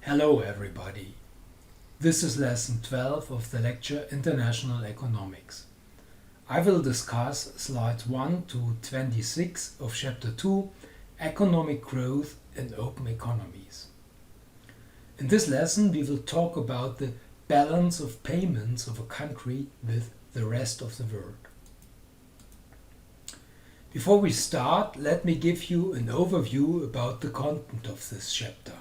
Hello everybody. This is lesson 12 of the lecture International Economics. I will discuss slides 1 to 26 of chapter 2, Economic Growth in Open Economies. In this lesson we will talk about the balance of payments of a country with the rest of the world. Before we start, let me give you an overview about the content of this chapter.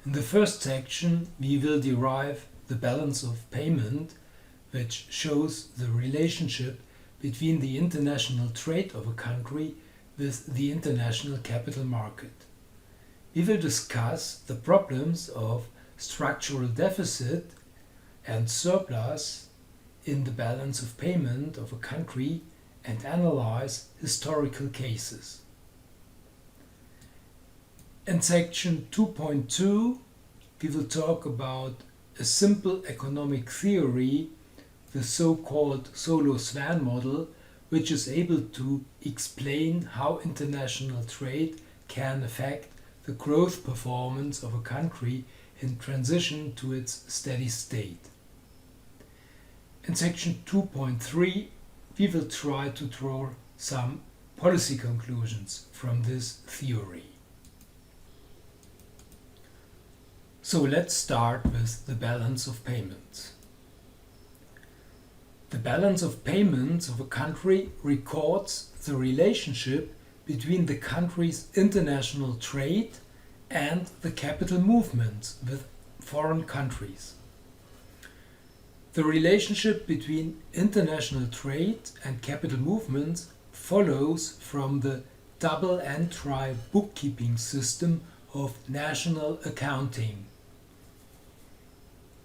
In the first section, we will derive the balance of payment, which shows the relationship between the international trade of a country with the international capital market. We will discuss the problems of structural deficit and surplus in the balance of payment of a country and analyze historical cases. In section 2.2, we will talk about a simple economic theory, the so-called Solow-Swan model, which is able to explain how international trade can affect the growth performance of a country in transition to its steady state. In section 2.3, we will try to draw some policy conclusions from this theory. So let's start with the balance of payments. The balance of payments of a country records the relationship between the country's international trade and the capital movements with foreign countries. The relationship between international trade and capital movements follows from the double-entry bookkeeping system of national accounting.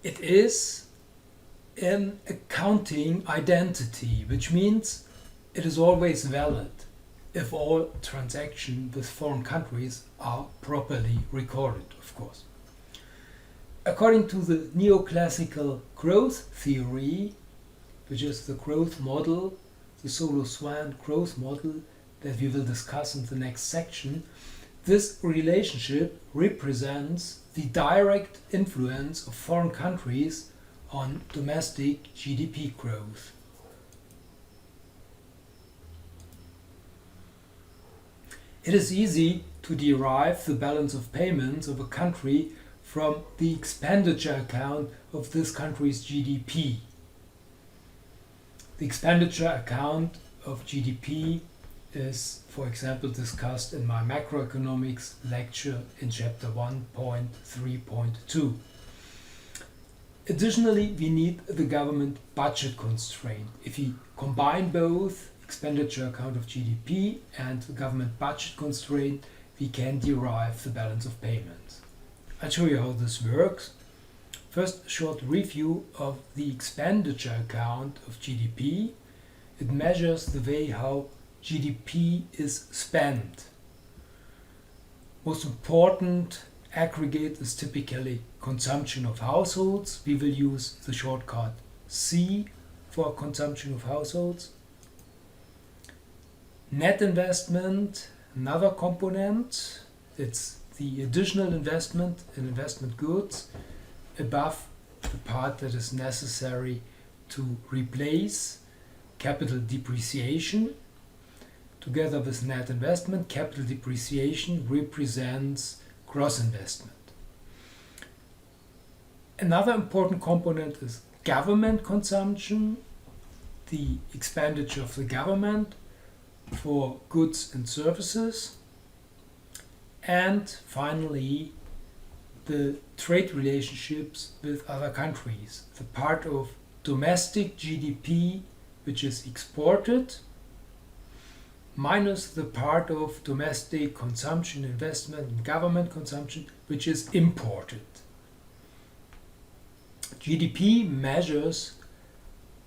It is an accounting identity, which means it is always valid if all transactions with foreign countries are properly recorded, of course. According to the neoclassical growth theory, which is the growth model, the Solow-Swan growth model that we will discuss in the next section, this relationship represents the direct influence of foreign countries on domestic GDP growth. It is easy to derive the balance of payments of a country from the expenditure account of this country's GDP. The expenditure account of GDP is, for example, discussed in my macroeconomics lecture in chapter 1.3.2. Additionally, we need the government budget constraint. If we combine both expenditure account of GDP and the government budget constraint, we can derive the balance of payments. I'll show you how this works. First, a short review of the expenditure account of GDP. It measures the way how GDP is spent. Most important aggregate is typically consumption of households. We will use the shortcut C for consumption of households. Net investment, another component. It's the additional investment in investment goods above the part that is necessary to replace capital depreciation. Together with net investment, capital depreciation represents gross investment. Another important component is government consumption, the expenditure of the government for goods and services. And finally, the trade relationships with other countries, the part of domestic GDP which is exported minus the part of domestic consumption, investment, and government consumption, which is imported. GDP measures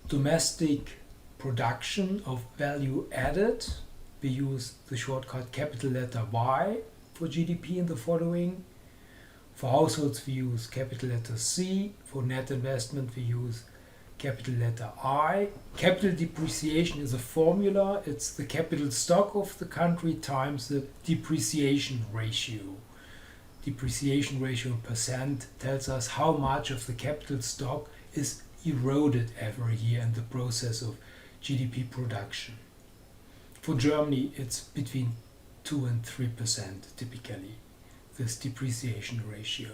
domestic production of value added. We use the shortcut capital letter Y for GDP in the following. For households, we use capital letter C. For net investment, we use capital letter I. Capital depreciation is a formula. It's the capital stock of the country times the depreciation ratio. depreciation ratio in percent tells us how much of the capital stock is eroded every year in the process of GDP production. For Germany, it's between 2 and 3% typically, this depreciation ratio.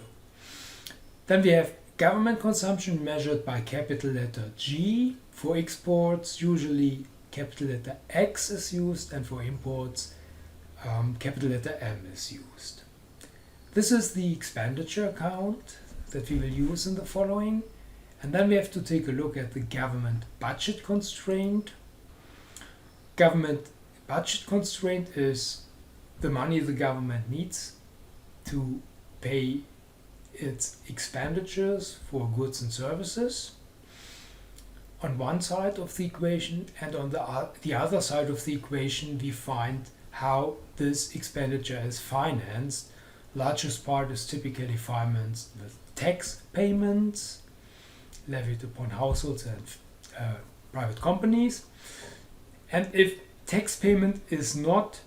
Then we have government consumption measured by capital letter G. For exports, usually capital letter X is used, and for imports, capital letter M is used. This is the expenditure account that we will use in the following. And then we have to take a look at the government budget constraint. Government budget constraint is the money the government needs to pay its expenditures for goods and services on one side of the equation, and on the other side of the equation we find how this expenditure is financed. Largest part is typically financed with tax payments levied upon households and private companies. And if tax payment is not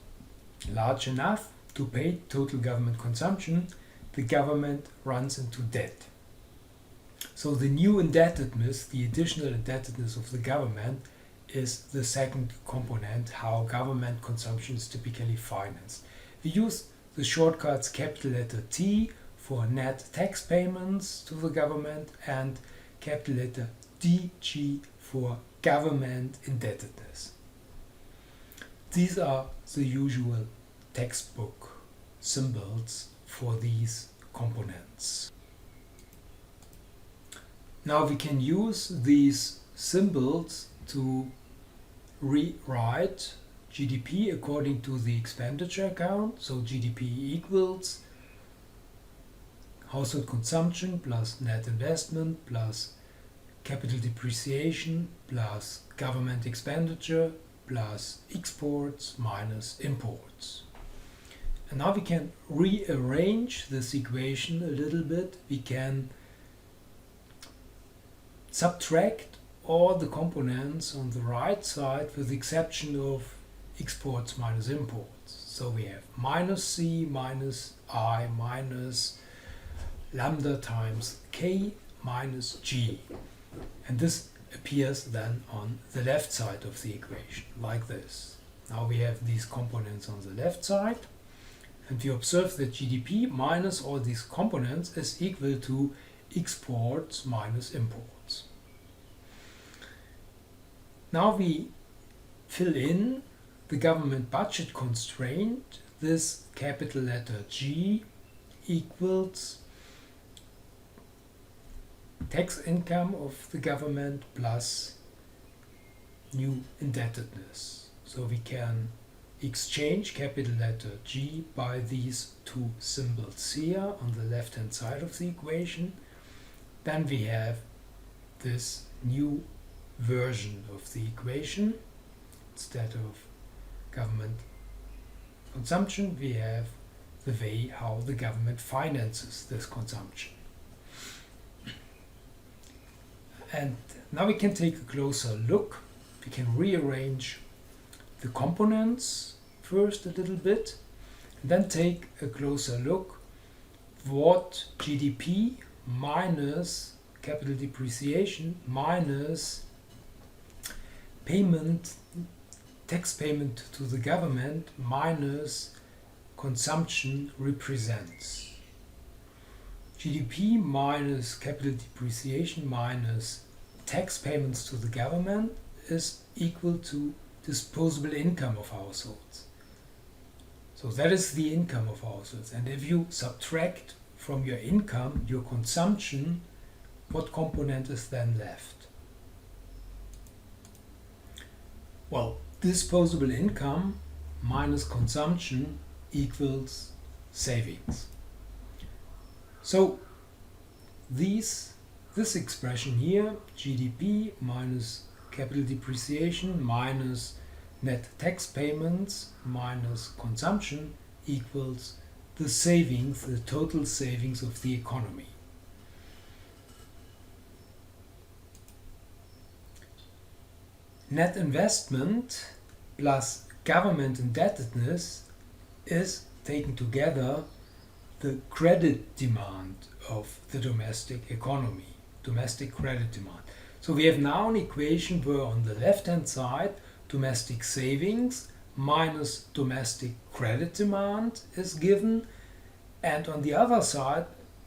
large enough to pay total government consumption, the government runs into debt. So the new indebtedness, the additional indebtedness of the government, is the second component how government consumption is typically financed. We use the shortcuts capital letter T for net tax payments to the government and capital letter DG for government indebtedness. These are the usual textbook symbols for these components. Now we can use these symbols to rewrite GDP according to the expenditure account. So GDP equals household consumption plus net investment plus capital depreciation plus government expenditure plus exports minus imports. And now we can rearrange this equation a little bit. We can subtract all the components on the right side with the exception of exports minus imports. So we have minus C minus I minus lambda times K minus G. And this appears then on the left side of the equation, like this. Now we have these components on the left side, and we observe that GDP minus all these components is equal to exports minus imports. Now we fill in the government budget constraint. This capital letter G equals tax income of the government plus new indebtedness. So we can exchange capital letter G by these two symbols here on the left hand side of the equation. Then we have this new version of the equation. Instead of government consumption, we have the way how the government finances this consumption. And now we can take a closer look. We can rearrange the components first a little bit, and then take a closer look what GDP minus capital depreciation minus payment, tax payment to the government minus consumption represents. GDP minus capital depreciation minus tax payments to the government is equal to disposable income of households. So that is the income of households. And if you subtract from your income your consumption, what component is then left? Well, disposable income minus consumption equals savings. So this expression here, GDP minus capital depreciation minus net tax payments minus consumption equals the savings, the total savings of the economy. Net investment plus government indebtedness is taken together the credit demand of the domestic economy, domestic credit demand. So we have now an equation where on the left hand side domestic savings minus domestic credit demand is given, and on the other side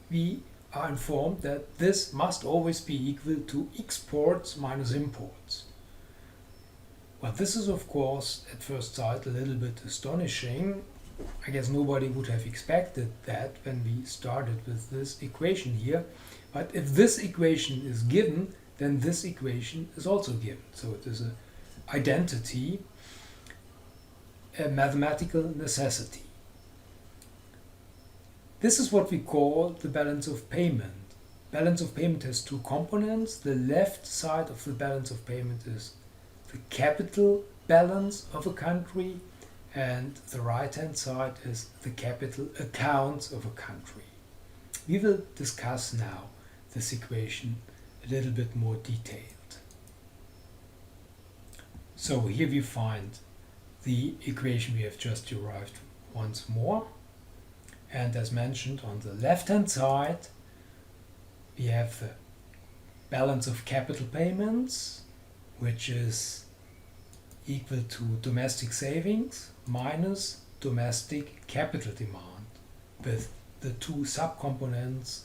we are informed that this must always be equal to exports minus imports. Well, this is of course at first sight a little bit astonishing. I guess nobody would have expected that when we started with this equation here. But if this equation is given, then this equation is also given. So it is an identity, a mathematical necessity. This is what we call the balance of payment. Balance of payment has two components. The left side of the balance of payment is the capital balance of a country, and the right hand side is the capital accounts of a country. We will discuss now this equation a little bit more detailed. So here we find the equation we have just derived once more, and as mentioned, on the left hand side we have the balance of capital payments, which is equal to domestic savings minus domestic capital demand, with the two subcomponents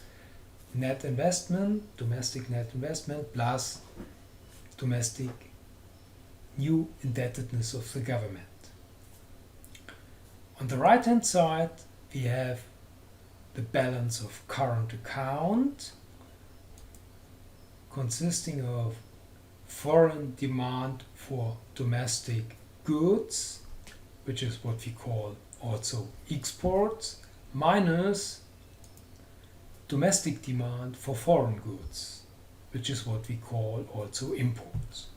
net investment, domestic net investment, plus domestic new indebtedness of the government. On the right hand side we have the balance of current account, consisting of foreign demand for domestic goods, which is what we call also exports, minus domestic demand for foreign goods, which is what we call also imports.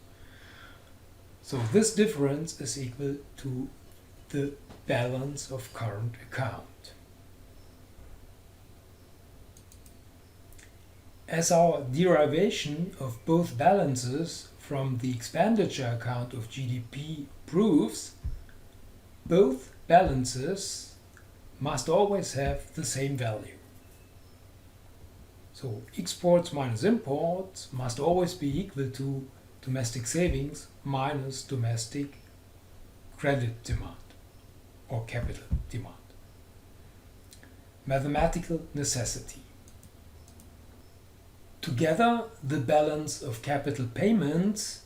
So this difference is equal to the balance of current account. As our derivation of both balances from the expenditure account of GDP proves, both balances must always have the same value. So exports minus imports must always be equal to domestic savings minus domestic credit demand or capital demand. Mathematical necessity. Together, the balance of capital payments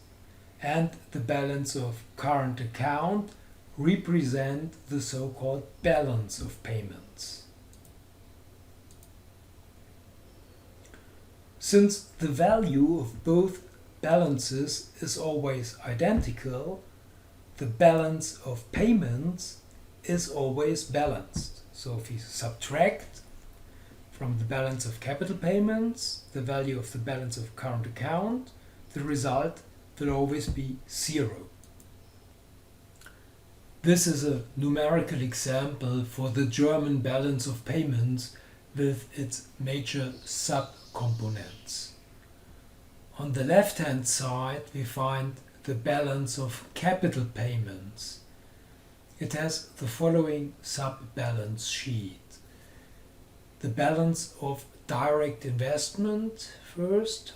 and the balance of current account represent the so-called balance of payments. Since the value of both balances is always identical, the balance of payments is always balanced. So if we subtract from the balance of capital payments the value of the balance of current account, the result will always be zero. This is a numerical example for the German balance of payments with its major subcomponents. On the left hand side we find the balance of capital payments. It has the following sub-balance sheet. The balance of direct investment first.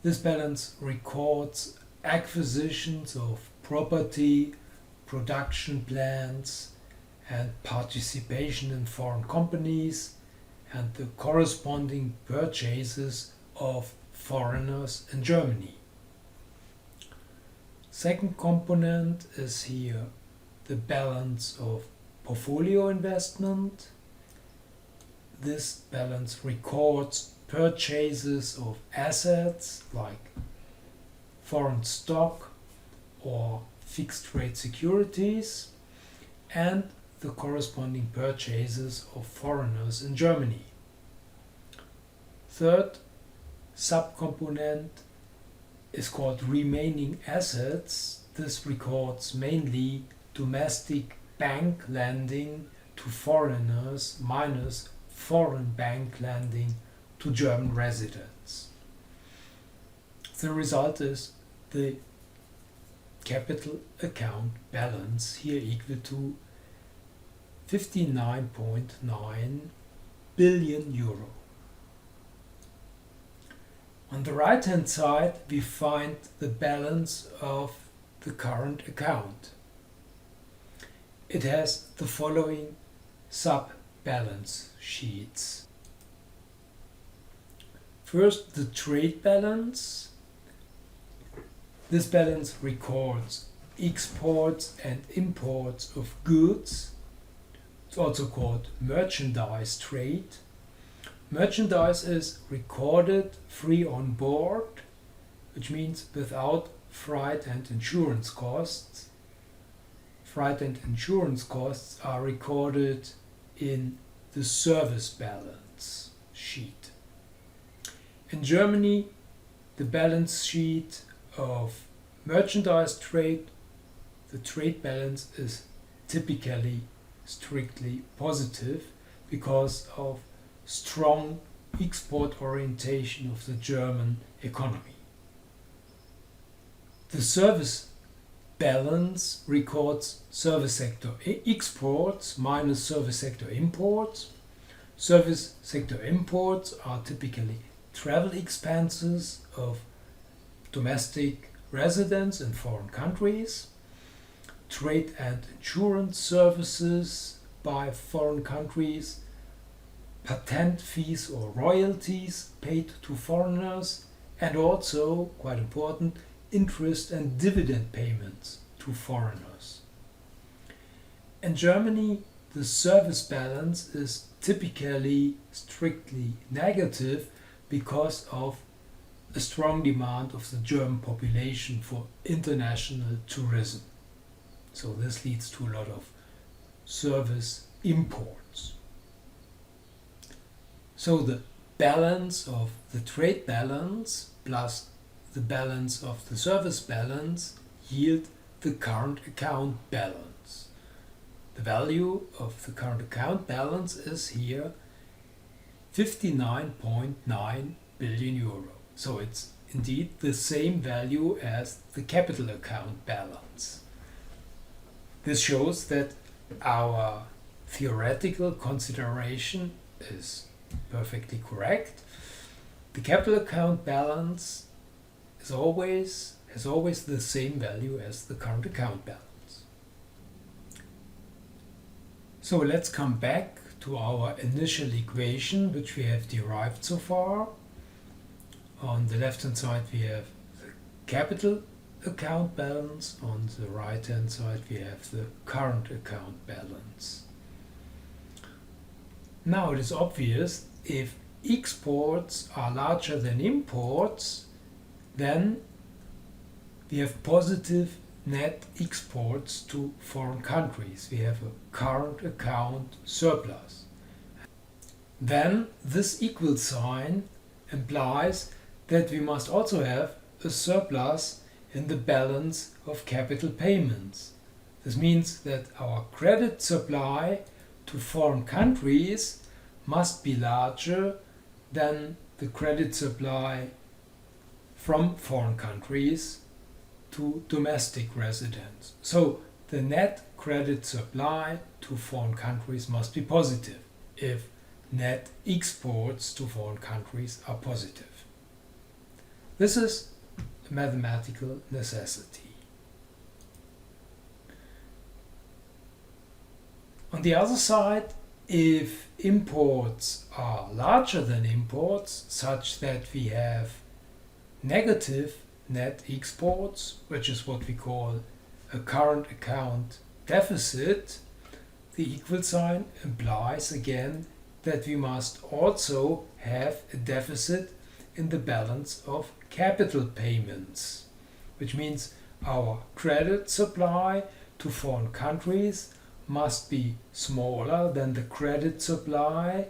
This balance records acquisitions of property, production plants, and participation in foreign companies, and the corresponding purchases of foreigners in Germany. Second component is here the balance of portfolio investment. This balance records purchases of assets like foreign stock or fixed rate securities and the corresponding purchases of foreigners in Germany. Third subcomponent is called remaining assets. This records mainly domestic bank lending to foreigners minus foreign bank lending to German residents. The result is the capital account balance, here equal to 59.9 billion euro. On the right hand side we find the balance of the current account. It has the following sub-balance sheets. First, the trade balance. This balance records exports and imports of goods. It's also called merchandise trade. Merchandise is recorded free on board, which means without freight and insurance costs. Freight and insurance costs are recorded in the service balance sheet. In Germany, the balance sheet of merchandise trade, the trade balance is typically strictly positive because of strong export orientation of the German economy. The service balance records service sector exports minus service sector imports. Service sector imports are typically travel expenses of domestic residents in foreign countries, trade and insurance services by foreign countries, patent fees or royalties paid to foreigners, and also, quite important, interest and dividend payments to foreigners. In Germany, the service balance is typically strictly negative because of a strong demand of the German population for international tourism. So this leads to a lot of service imports. So the balance of the trade balance plus the balance of the service balance yield the current account balance. The value of the current account balance is here 59.9 billion euro. So it's indeed the same value as the capital account balance. This shows that our theoretical consideration is perfectly correct. The capital account balance has always the same value as the current account balance. So let's come back to our initial equation which we have derived so far. On the left hand side we have the capital account balance, on the right hand side we have the current account balance. Now it is obvious if exports are larger than imports, then we have positive net exports to foreign countries. We have a current account surplus. Then this equal sign implies that we must also have a surplus in the balance of capital payments. This means that our credit supply to foreign countries must be larger than the credit supply from foreign countries to domestic residents. So the net credit supply to foreign countries must be positive if net exports to foreign countries are positive. This is a mathematical necessity. On the other side, if imports are larger than imports, such that we have negative net exports, which is what we call a current account deficit, the equal sign implies again that we must also have a deficit in the balance of capital payments, which means our credit supply to foreign countries must be smaller than the credit supply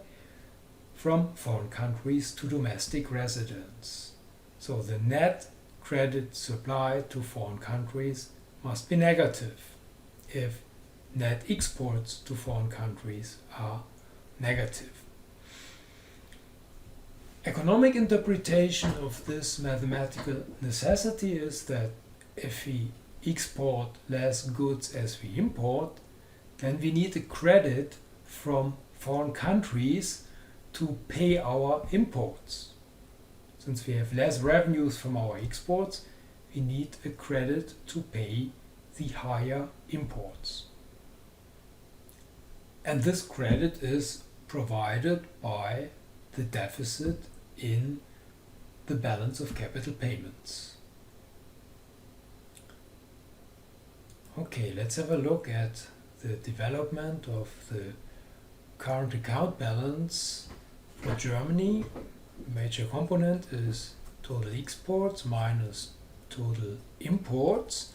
from foreign countries to domestic residents. So the net credit supply to foreign countries must be negative if net exports to foreign countries are negative. Economic interpretation of this mathematical necessity is that if we export less goods as we import, then we need a credit from foreign countries to pay our imports. Since we have less revenues from our exports, we need a credit to pay the higher imports. And this credit is provided by the deficit in the balance of capital payments. Okay, let's have a look at the development of the current account balance for Germany. The major component is total exports minus total imports.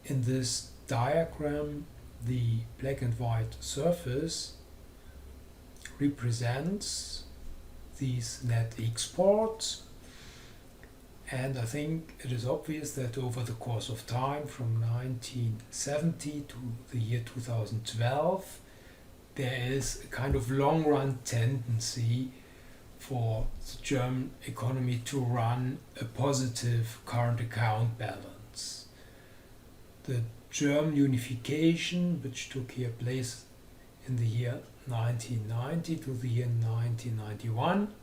In this diagram, the black and white surface represents these net exports, and I think it is obvious that over the course of time from 1970 to the year 2012 there is a kind of long-run tendency for the German economy to run a positive current account balance. The German unification, which took here place in the year 1990 to the year 1991,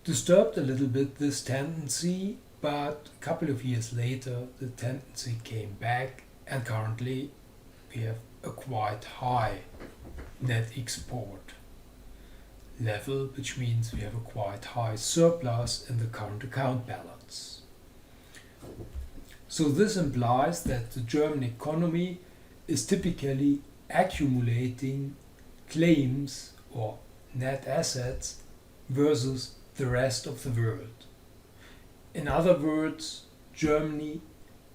disturbed a little bit this tendency, but a couple of years later the tendency came back, and currently we have a quite high net export level, which means we have a quite high surplus in the current account balance. So this implies that the German economy is typically accumulating claims or net assets versus the rest of the world. In other words, Germany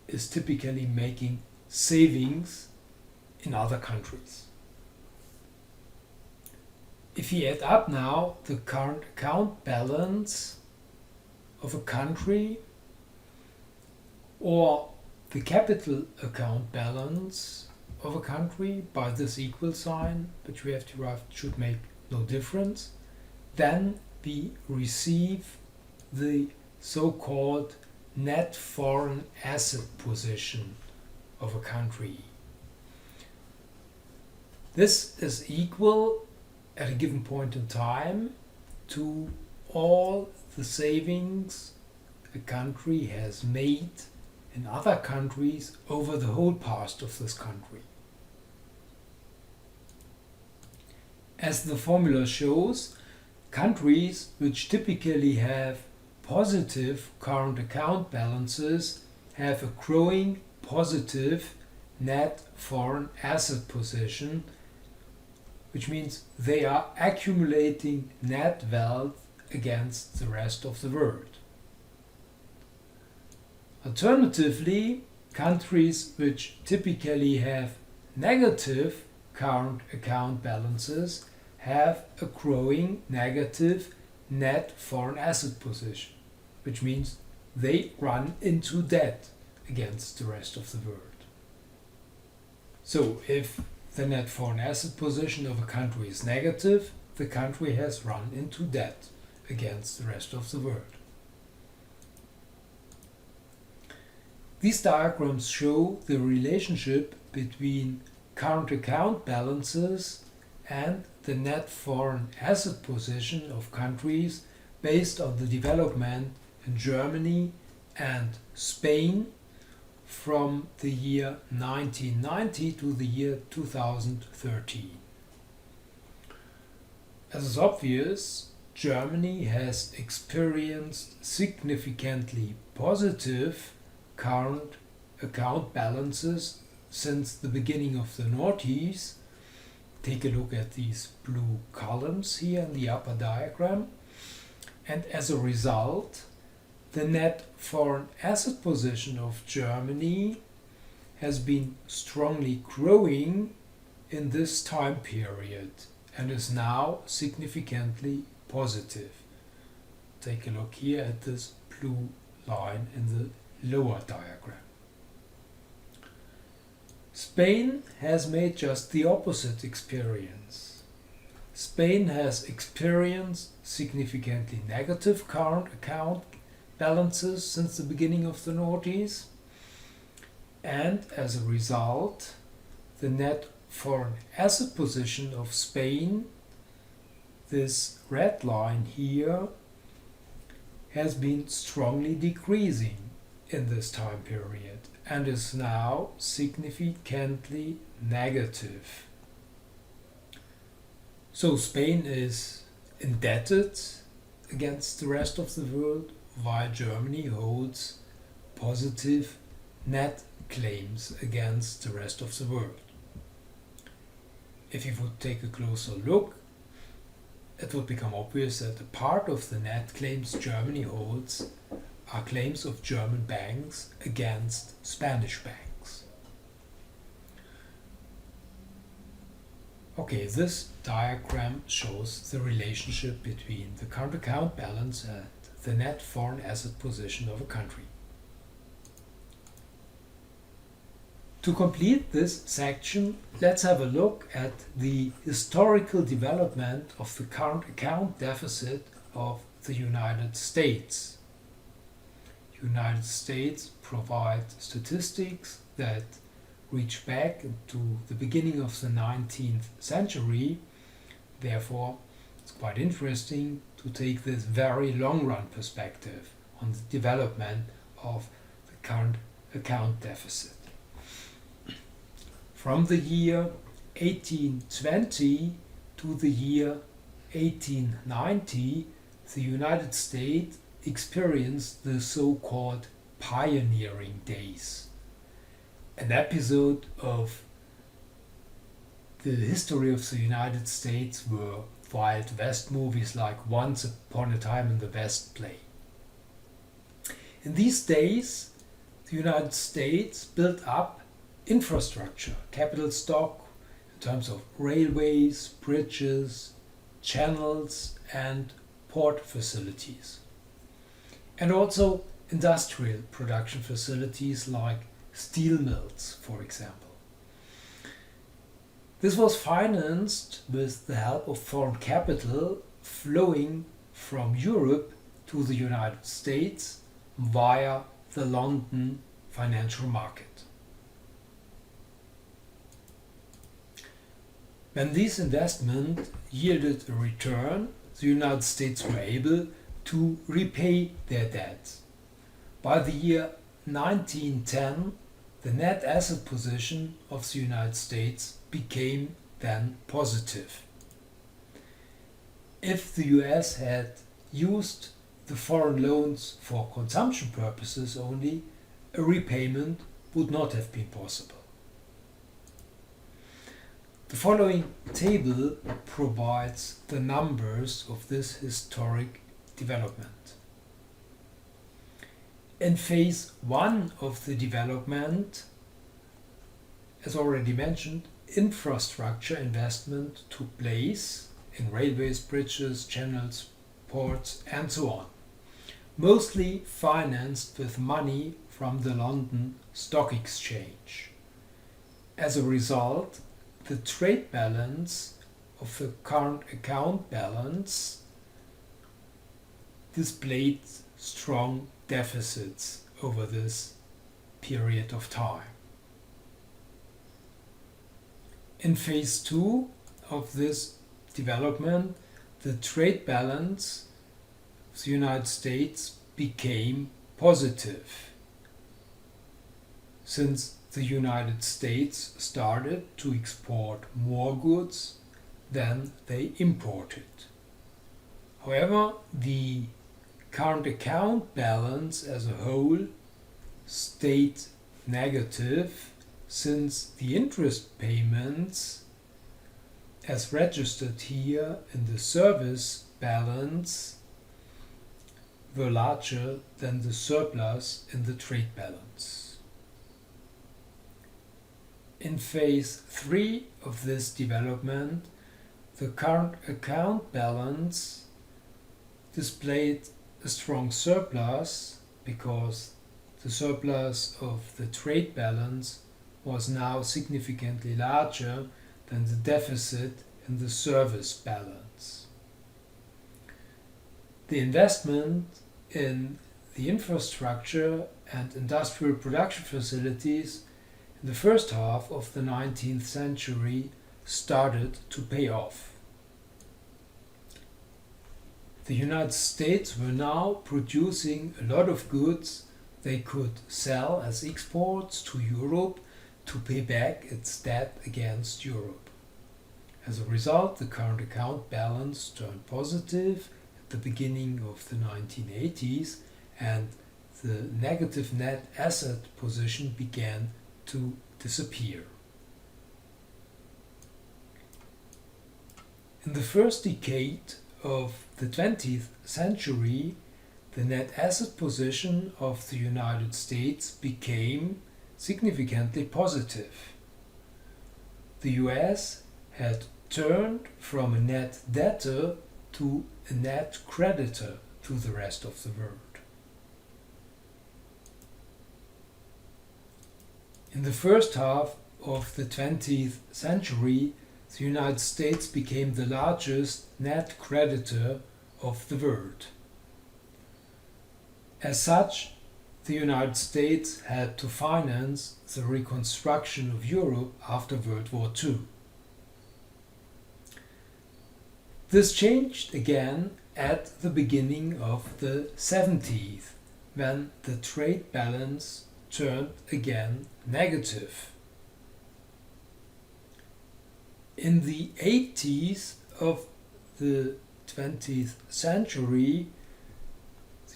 is typically making savings in other countries. If we add up now the current account balance of a country or the capital account balance of a country by this equal sign, which we have derived should make no difference, then we receive the so-called net foreign asset position of a country. This is equal at a given point in time to all the savings a country has made in other countries over the whole past of this country. As the formula shows, countries which typically have positive current account balances have a growing positive net foreign asset position, which means they are accumulating net wealth against the rest of the world. Alternatively, countries which typically have negative current account balances have a growing negative net foreign asset position, which means they run into debt against the rest of the world. So if the net foreign asset position of a country is negative, the country has run into debt against the rest of the world. These diagrams show the relationship between current account balances and the net foreign asset position of countries based on the development in Germany and Spain from the year 1990 to the year 2013. As is obvious, Germany has experienced significantly positive current account balances since the beginning of the noughties. Take a look at these blue columns here in the upper diagram, and as a result, the net foreign asset position of Germany has been strongly growing in this time period and is now significantly positive. Take a look here at this blue line in the lower diagram. Spain has made just the opposite experience. Spain has experienced significantly negative current account balances since the beginning of the noughties, And as a result, the net foreign asset position of Spain, this red line here, has been strongly decreasing in this time period and is now significantly negative. So Spain is indebted against the rest of the world, while Germany holds positive net claims against the rest of the world. If you would take a closer look, it would become obvious that a part of the net claims Germany holds are claims of German banks against Spanish banks. Okay, this diagram shows the relationship between the current account balance and the net foreign asset position of a country. To complete this section, let's have a look at the historical development of the current account deficit of the United States. United States provide statistics that reach back to the beginning of the 19th century. Therefore, it's quite interesting to take this very long-run perspective on the development of the current account deficit. From the year 1820 to the year 1890, the United States experienced the so-called pioneering days, an episode of the history of the United States where Wild West movies like Once Upon a Time in the West play. In these days, the United States built up infrastructure, capital stock in terms of railways, bridges, channels and port facilities. And also industrial production facilities like steel mills, for example. This was financed with the help of foreign capital flowing from Europe to the United States via the London financial market. When these investments yielded a return, the United States were able to repay their debts. By the year 1910, the net asset position of the United States became then positive. If the US had used the foreign loans for consumption purposes only, a repayment would not have been possible. The following table provides the numbers of this historic development. In phase 1 of the development, as already mentioned, infrastructure investment took place in railways, bridges, channels, ports, and so on, mostly financed with money from the London Stock Exchange. As a result, the trade balance of the current account balance displayed strong deficits over this period of time. In phase 2 of this development, the trade balance of the United States became positive, since the United States started to export more goods than they imported. However, the current account balance as a whole stayed negative, since the interest payments, as registered here in the service balance, were larger than the surplus in the trade balance. In phase 3 of this development, the current account balance displayed a strong surplus because the surplus of the trade balance was now significantly larger than the deficit in the service balance. The investment in the infrastructure and industrial production facilities in the first half of the 19th century started to pay off. The United States were now producing a lot of goods they could sell as exports to Europe to pay back its debt against Europe. As a result, the current account balance turned positive at the beginning of the 1980s, and the negative net asset position began to disappear. In the first decade of the 20th century, the net asset position of the United States became significantly positive. The US had turned from a net debtor to a net creditor to the rest of the world. In the first half of the 20th century, the United States became the largest net creditor of the world. As such, the United States had to finance the reconstruction of Europe after World War II. This changed again at the beginning of the 70s, when the trade balance turned again negative. In the 80s of the 20th century,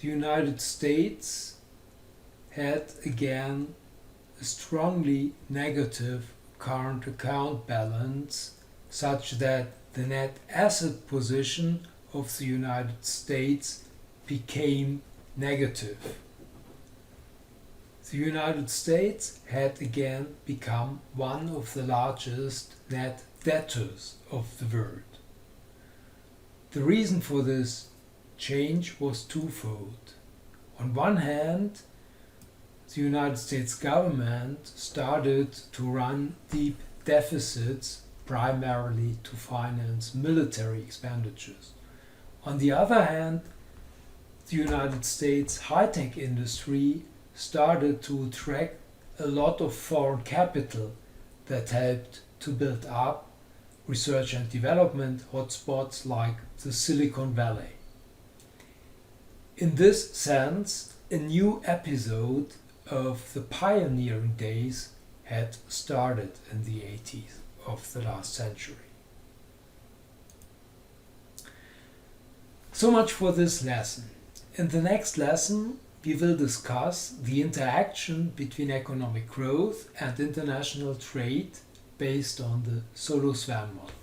the United States had again a strongly negative current account balance, such that the net asset position of the United States became negative. The United States had again become one of the largest net debtors of the world. The reason for this change was twofold. On one hand, the United States government started to run deep deficits primarily to finance military expenditures. On the other hand, the United States high-tech industry started to attract a lot of foreign capital that helped to build up research and development hotspots like the Silicon Valley. In this sense, a new episode of the pioneering days had started in the 80s of the last century. So much for this lesson. In the next lesson, we will discuss the interaction between economic growth and international trade based on the Solo-Svern model.